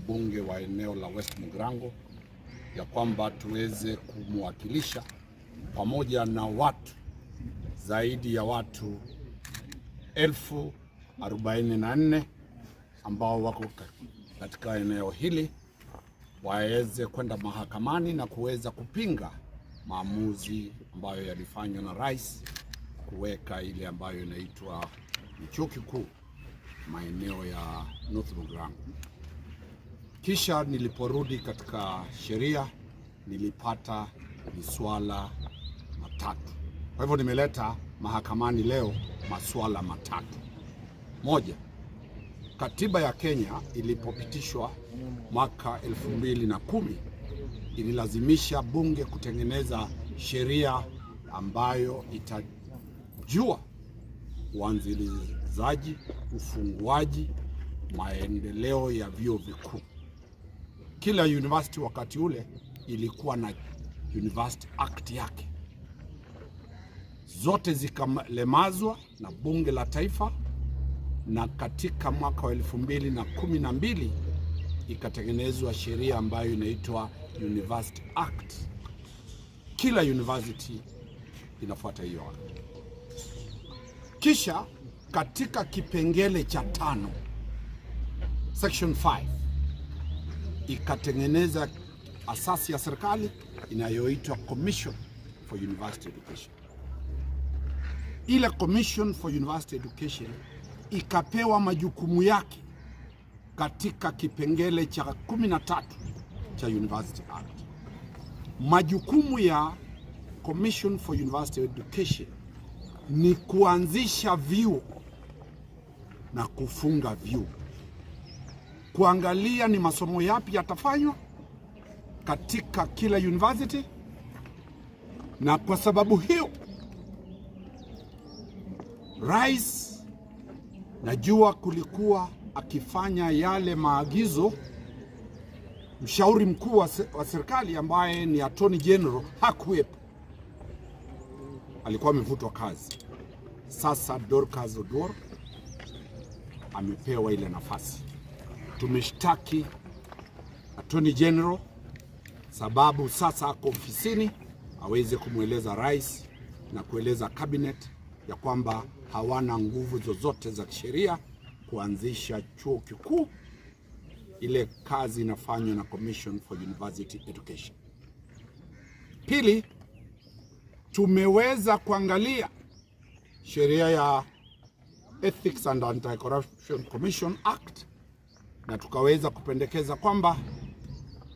mbunge wa eneo la West Mugirango ya kwamba tuweze kumwakilisha pamoja na watu zaidi ya watu 44,000 ambao wako katika eneo hili waweze kwenda mahakamani na kuweza kupinga maamuzi ambayo yalifanywa na rais kuweka ile ambayo inaitwa chuo kikuu maeneo ya North Mugirango. Kisha niliporudi katika sheria nilipata miswala matatu. Kwa hivyo nimeleta mahakamani leo maswala matatu. Moja, katiba ya Kenya ilipopitishwa mwaka 2010 ililazimisha bunge kutengeneza sheria ambayo itajua uanzilizaji, ufunguaji, maendeleo ya vyuo vikuu. Kila university wakati ule ilikuwa na University Act yake. Zote zikalemazwa na bunge la taifa, na katika mwaka wa 2012 ikatengenezwa sheria ambayo inaitwa University Act. Kila university inafuata hiyo. Kisha katika kipengele cha 5 Section 5 ikatengeneza asasi ya serikali inayoitwa Commission for University Education. Ile Commission for University Education ikapewa majukumu yake katika kipengele cha 13 cha University Act. Majukumu ya Commission for University Education ni kuanzisha vyuo na kufunga vyuo, kuangalia ni masomo yapi yatafanywa katika kila university, na kwa sababu hiyo rais najua kulikuwa akifanya yale maagizo. Mshauri mkuu wa serikali ambaye ni Attorney General hakuwepo, alikuwa amevutwa kazi. Sasa Dorcas Oduor amepewa ile nafasi. Tumeshtaki Attorney General sababu sasa ako ofisini aweze kumweleza rais na kueleza cabinet ya kwamba hawana nguvu zozote za kisheria kuanzisha chuo kikuu. Ile kazi inafanywa na Commission for University Education. Pili, tumeweza kuangalia sheria ya Ethics and Anti-Corruption Commission Act na tukaweza kupendekeza kwamba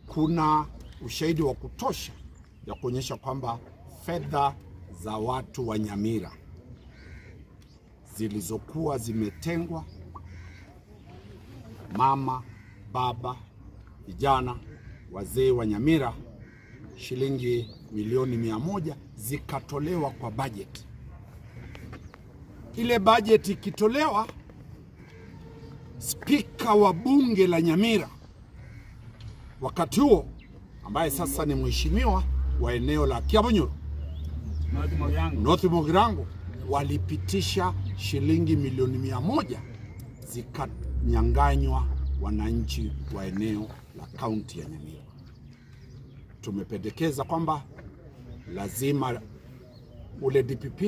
kuna ushahidi wa kutosha ya kuonyesha kwamba fedha za watu wa Nyamira zilizokuwa zimetengwa, mama, baba, vijana, wazee wa Nyamira, shilingi milioni 100 zikatolewa kwa budget. Ile budget ikitolewa, spika wa bunge la Nyamira wakati huo ambaye sasa ni mheshimiwa wa eneo la Kiabonyoro, North Mugirango, walipitisha shilingi milioni 100 zikanyanganywa wananchi wa eneo la kaunti ya Nyamira. Tumependekeza kwamba lazima ule DPP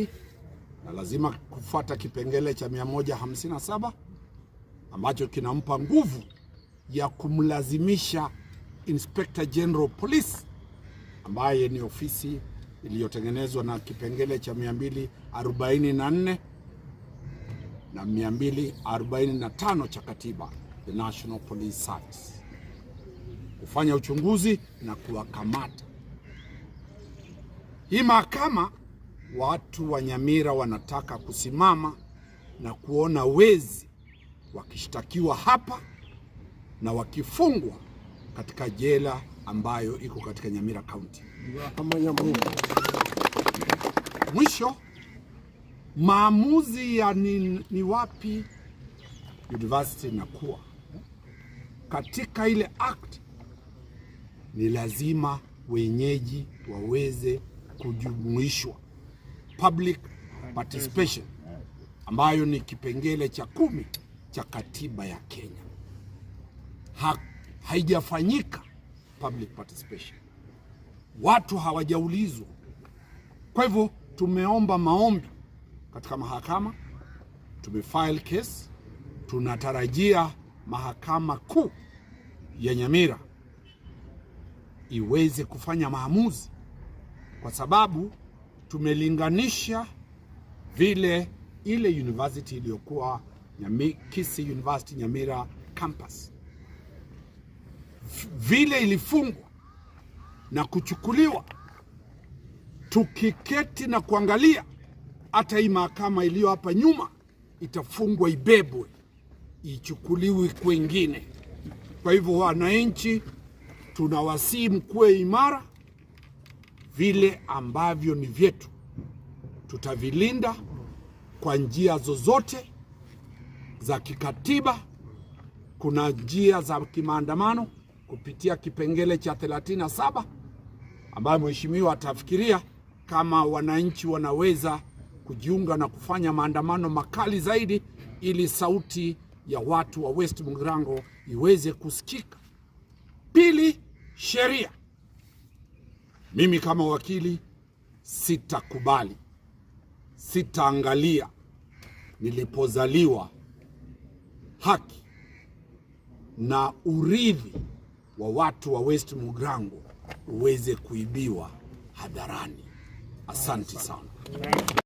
na lazima kufuata kipengele cha 157 ambacho kinampa nguvu ya kumlazimisha Inspector General Police ambaye ni ofisi iliyotengenezwa na kipengele cha 244 na 245 cha katiba, the National Police Service, kufanya uchunguzi na kuwakamata. Hii mahakama, watu wa Nyamira wanataka kusimama na kuona wezi wakishtakiwa hapa na wakifungwa katika jela ambayo iko katika Nyamira County. Mwisho, maamuzi ya ni wapi university inakuwa katika ile act, ni lazima wenyeji waweze kujumuishwa, public participation, ambayo ni kipengele cha 10 cha katiba ya Kenya. haijafanyika public participation, watu hawajaulizwa. Kwa hivyo tumeomba maombi katika mahakama, tumefile case, tunatarajia mahakama kuu ya Nyamira iweze kufanya maamuzi, kwa sababu tumelinganisha vile ile university iliyokuwa Kisii University Nyamira campus vile ilifungwa na kuchukuliwa. Tukiketi na kuangalia, hata hii mahakama iliyo hapa nyuma itafungwa, ibebwe, ichukuliwe kwingine. Kwa hivyo wananchi tunawasihi mkuwe imara, vile ambavyo ni vyetu tutavilinda kwa njia zozote za kikatiba. Kuna njia za kimaandamano kupitia kipengele cha 37 ambayo mheshimiwa atafikiria kama wananchi wanaweza kujiunga na kufanya maandamano makali zaidi, ili sauti ya watu wa West Mugirango iweze kusikika. Pili, sheria. Mimi kama wakili sitakubali, sitaangalia nilipozaliwa haki na urithi wa watu wa West Mugirango uweze kuibiwa hadharani. Asante sana.